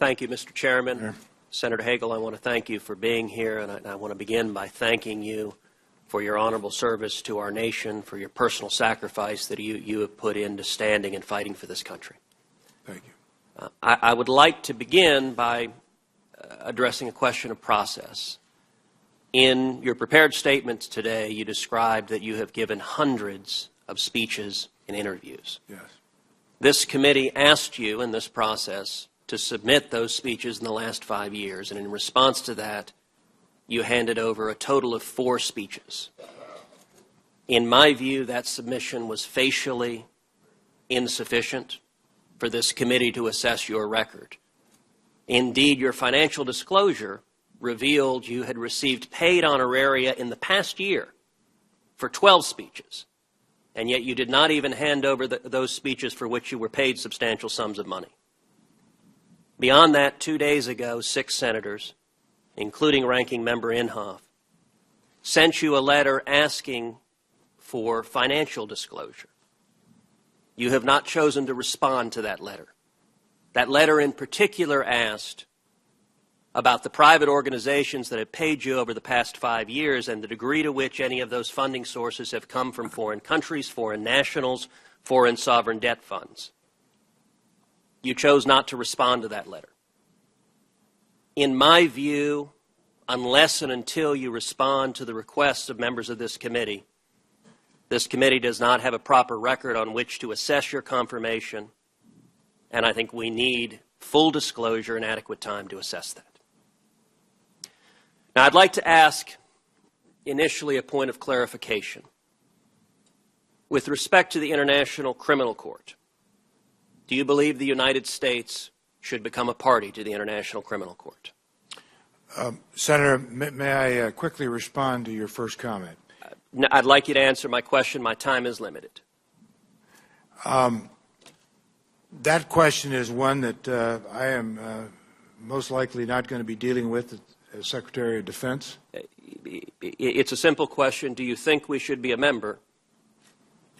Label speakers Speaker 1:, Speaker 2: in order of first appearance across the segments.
Speaker 1: Thank you, Mr. Chairman. Senator Hagel, I want to thank you for being here, and I want to begin by thanking you for your honorable service to our nation, for your personal sacrifice that you have put into standing and fighting for this country.
Speaker 2: Thank you.
Speaker 1: I would like to begin by addressing a question of process. In your prepared statements today, you described that you have given hundreds of speeches and interviews.
Speaker 2: Yes.
Speaker 1: This committee asked you in this process to submit those speeches in the last 5 years, and in response to that, you handed over a total of 4 speeches. In my view, that submission was facially insufficient for this committee to assess your record. Indeed, your financial disclosure revealed you had received paid honoraria in the past year for 12 speeches, and yet you did not even hand over those speeches for which you were paid substantial sums of money. Beyond that, 2 days ago, 6 senators, including Ranking Member Inhofe, sent you a letter asking for financial disclosure. You have not chosen to respond to that letter. That letter in particular asked about the private organizations that have paid you over the past 5 years and the degree to which any of those funding sources have come from foreign countries, foreign nationals, foreign sovereign debt funds. You chose not to respond to that letter. In my view, unless and until you respond to the requests of members of this committee does not have a proper record on which to assess your confirmation, and I think we need full disclosure and adequate time to assess that. Now, I'd like to ask initially a point of clarification. With respect to the International Criminal Court, do you believe the United States should become a party to the International Criminal Court?
Speaker 2: Senator, may I quickly respond to your first comment?
Speaker 1: I'd like you to answer my question. My time is limited.
Speaker 2: That question is one that I am most likely not going to be dealing with as Secretary of Defense.
Speaker 1: It's a simple question. Do you think we should be a member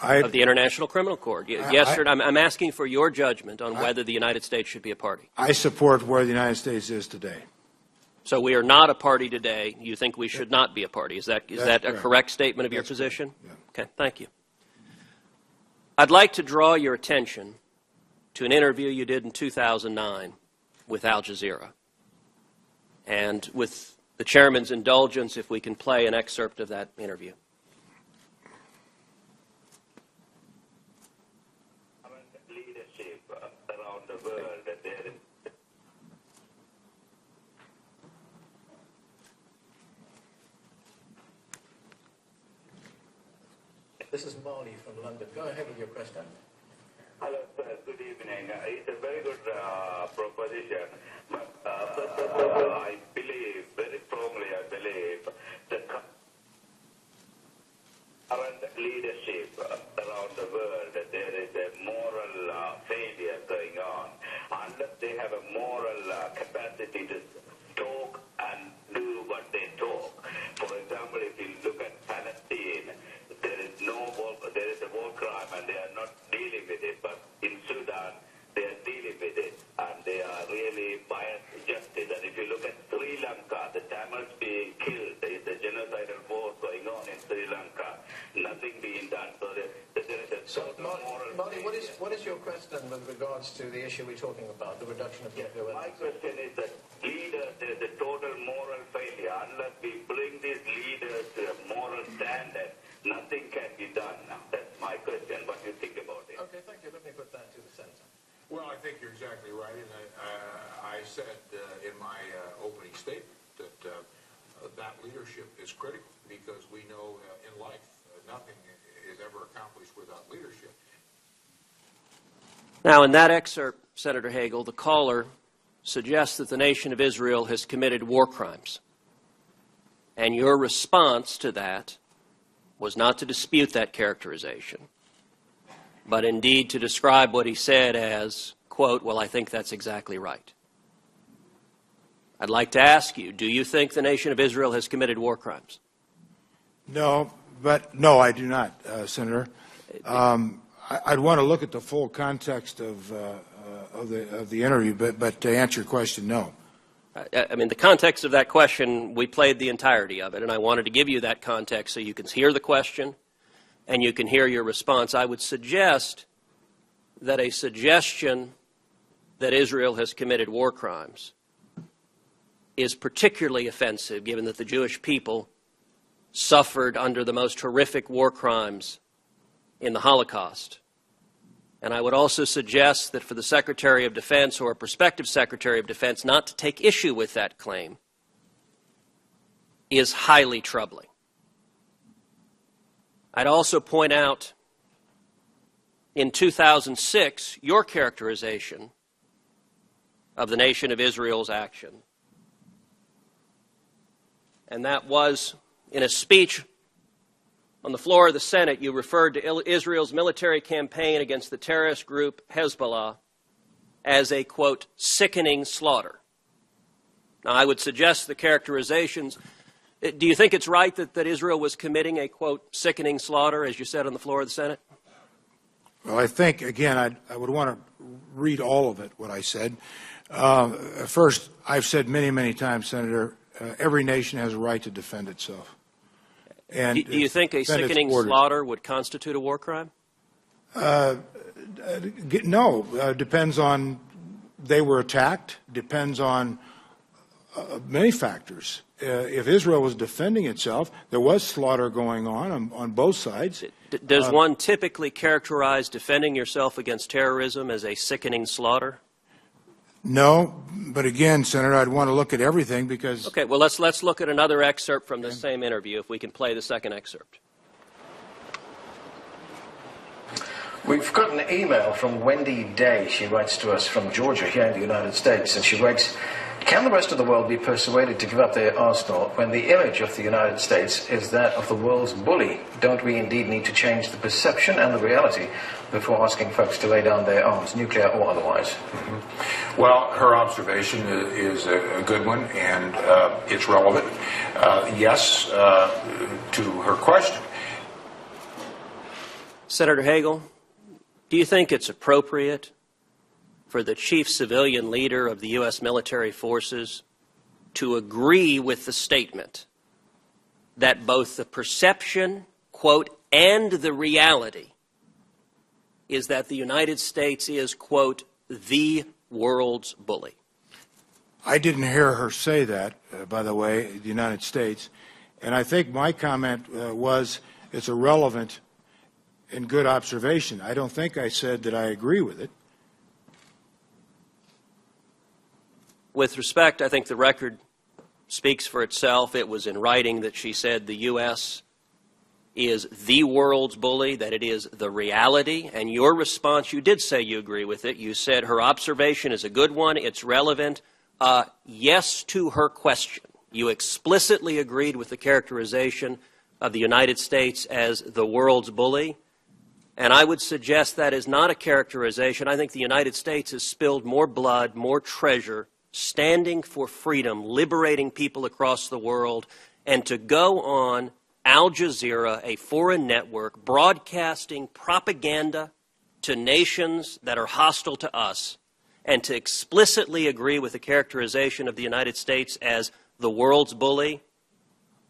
Speaker 1: of the International Criminal Court? Yes, sir. I'm asking for your judgment on whether the United States should be a party.
Speaker 2: I support where the United States is today.
Speaker 1: So we are not a party today. You think we should not be a party. Is that a correct statement of your position?
Speaker 2: Yeah.
Speaker 1: Okay, thank you. I'd like to draw your attention to an interview you did in 2009 with Al Jazeera. And with the chairman's indulgence, if we can play an excerpt of that interview.
Speaker 3: Leadership around the world, there is
Speaker 4: This is Molly from London. Go ahead with your question.
Speaker 3: Hello, sir. Good evening. It's a very good proposition. But first of all, I believe, very strongly I believe, the current leadership around the world, there is a moral failure going on. Unless they have a moral capacity to talk and do what they talk. For example, if you look at Palestine, there is a war crime and they are not dealing with it. But in Sudan, they are dealing with it and they are really biased justice. And if you look at Sri Lanka, the Tamils being killed, there is a genocidal war going on in Sri Lanka. Nothing being done. So there is a
Speaker 4: Molly, what is your question with regards to the issue we're talking about, the reduction of nuclear weapons?
Speaker 3: My question is that leaders, there is a total moral failure. Unless we bring these leaders to a moral standard, nothing can be done now. That's my question. What do you think about it?
Speaker 4: Okay, thank you. Let me put that to the Senator.
Speaker 5: Well, I think you're exactly right, and I said in my opening statement that that leadership is critical because we know in life nothing is ever accomplished without leadership.
Speaker 1: Now, in that excerpt, Senator Hagel, the caller suggests that the nation of Israel has committed war crimes. And your response to that was not to dispute that characterization, but indeed to describe what he said as, quote, well, I think that's exactly right. I'd like to ask you, do you think the nation of Israel has committed war crimes?
Speaker 2: No, I do not, Senator. I'd want to look at the full context of of the interview, but to answer your question, no.
Speaker 1: I mean, the context of that question, we played the entirety of it, and I wanted to give you that context so you can hear the question and you can hear your response. I would suggest that a suggestion that Israel has committed war crimes is particularly offensive, given that the Jewish people suffered under the most horrific war crimes in the Holocaust. And I would also suggest that for the Secretary of Defense or a prospective Secretary of Defense not to take issue with that claim is highly troubling. I'd also point out, in 2006, your characterization of the nation of Israel's action, and that was in a speech on the floor of the Senate, you referred to Israel's military campaign against the terrorist group Hezbollah as a, quote, sickening slaughter. Now, I would suggest the characterizations. Do you think it's right that Israel was committing a, quote, sickening slaughter, as you said on the floor of the Senate?
Speaker 2: Well, I think, again, I would want to read all of it, what I said. First, I've said many, many times, Senator, every nation has a right to defend itself. And
Speaker 1: do you think a sickening slaughter would constitute a war crime?
Speaker 2: No. Depends on they were attacked. Depends on many factors. If Israel was defending itself, there was slaughter going on both sides.
Speaker 1: Does one typically characterize defending yourself against terrorism as a sickening slaughter?
Speaker 2: No, but again, Senator, I'd want to look at everything because...
Speaker 1: Okay, well, let's look at another excerpt from the same interview, if we can play the second excerpt.
Speaker 4: We've got an email from Wendy Day. She writes to us from Georgia here in the United States, and she writes, can the rest of the world be persuaded to give up their arsenal when the image of the United States is that of the world's bully? Don't we indeed need to change the perception and the reality before asking folks to lay down their arms, nuclear or otherwise?
Speaker 5: Mm-hmm. Well, her observation is a good one, and it's relevant. Yes, to her question.
Speaker 1: Senator Hagel, do you think it's appropriate for the chief civilian leader of the U.S. military forces to agree with the statement that both the perception, quote, and the reality is that the United States is, quote, the world's bully?
Speaker 2: I didn't hear her say that, by the way, the United States. And I think my comment was it's a relevant and good observation. I don't think I said that I agree with it.
Speaker 1: With respect, I think the record speaks for itself. It was in writing that she said the U.S. is the world's bully, that it is the reality. And your response, you did say you agree with it. You said her observation is a good one, it's relevant. Yes to her question. You explicitly agreed with the characterization of the United States as the world's bully. And I would suggest that is not a characterization. I think the United States has spilled more blood, more treasure, standing for freedom, liberating people across the world, and to go on Al Jazeera, a foreign network, broadcasting propaganda to nations that are hostile to us, and to explicitly agree with the characterization of the United States as the world's bully,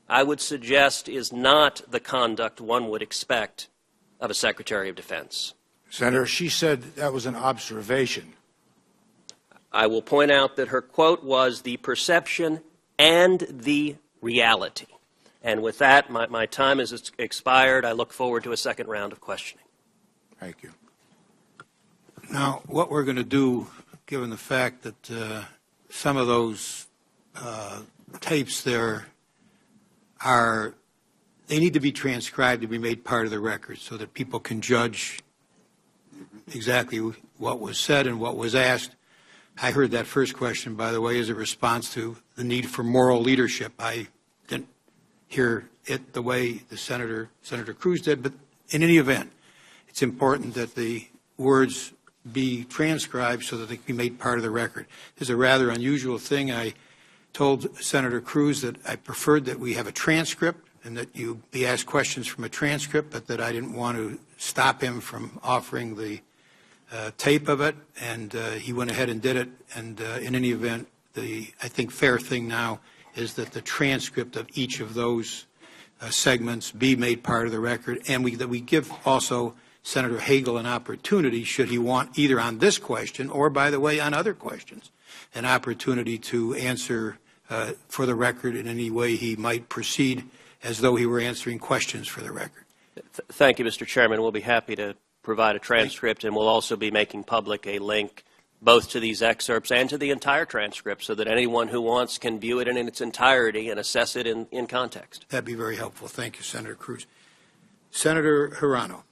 Speaker 1: I would suggest is not the conduct one would expect of a Secretary of Defense.
Speaker 2: Senator, she said that was an observation.
Speaker 1: I will point out that her quote was the perception and the reality. And with that, my time has expired. I look forward to a second round of questioning.
Speaker 2: Thank you.
Speaker 6: Now, what we're going to do, given the fact that some of those tapes there they need to be transcribed to be made part of the record so that people can judge exactly what was said and what was asked. I heard that first question, by the way, as a response to the need for moral leadership. I didn't hear it the way the Senator Cruz did, but in any event, it's important that the words be transcribed so that they can be made part of the record. This is a rather unusual thing. I told Senator Cruz that I preferred that we have a transcript and that you be asked questions from a transcript, but that I didn't want to stop him from offering the tape of it, and he went ahead and did it. And in any event, I think fair thing now is that the transcript of each of those segments be made part of the record, and that we give also Senator Hagel an opportunity, should he want, either on this question or, by the way, on other questions, an opportunity to answer for the record in any way he might proceed as though he were answering questions for the record.
Speaker 1: Thank you, Mr. Chairman. We'll be happy to provide a transcript, and we'll also be making public a link both to these excerpts and to the entire transcript so that anyone who wants can view it in its entirety and assess it in context.
Speaker 6: That'd be very helpful. Thank you, Senator Cruz. Senator Hirano.